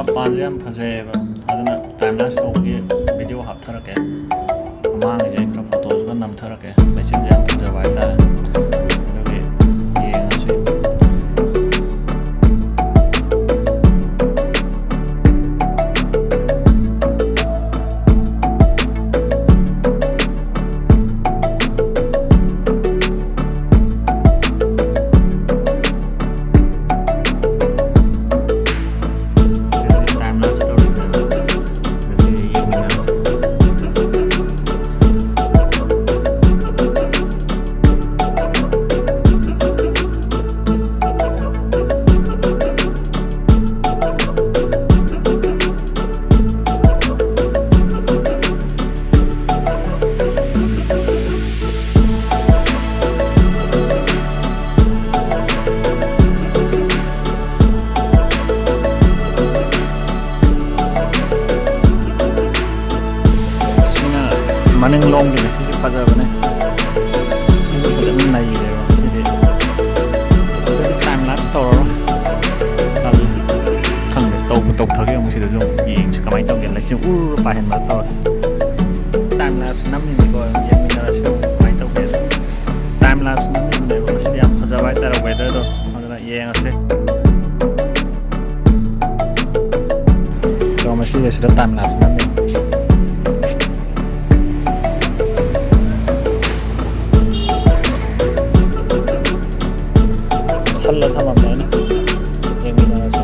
मपान से फजेब टाइम लाइस तौबगी वीडियो हापथरके ममांगे खरा photos नमथरके machine से फजब हाइतारे मनिंग लोंग की सिटी फजबने फजन नहीं है सिटी टाइम लैप्स तौर खंग तौ थगे मुझे जो यिंग कमाई तौगे लेकिन उर पाहन बा तौर टाइम लैप्स नमनी को ये मिनरा से कमाई तौगे टाइम लैप्स नमनी ने वो सिटी हम फजबाई तारा वेदर तो मतलब ये ऐसे तो मशीन जैसे टाइम लैप्स नमनी sallah tamam yani yemin arası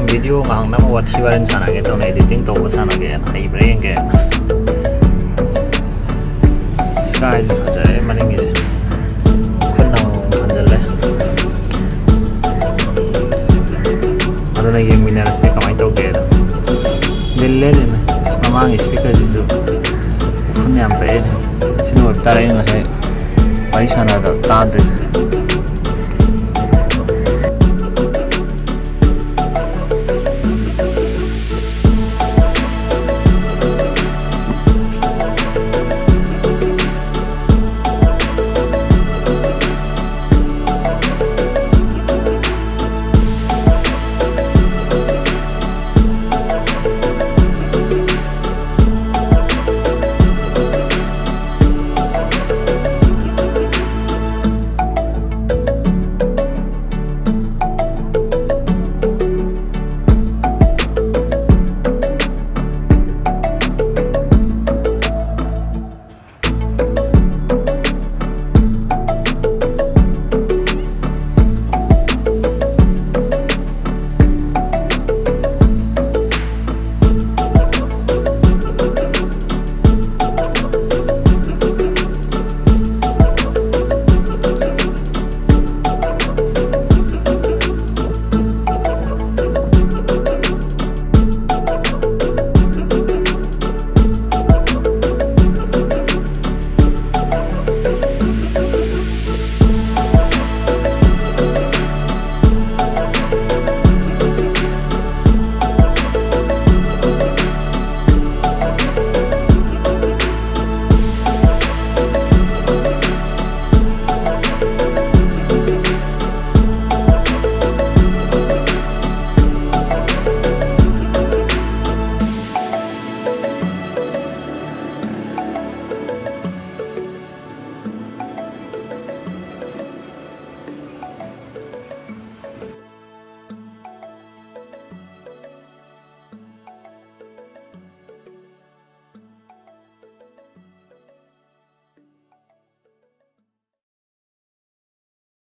video ngang nam Wathi warem sanage to editing to sanage hai brain ge sky fajae maninge khunang khanjale adana ye minera se kamai to ge dille ne mamang speaker ju khun yam pe sino tare na sai pai sana da ta de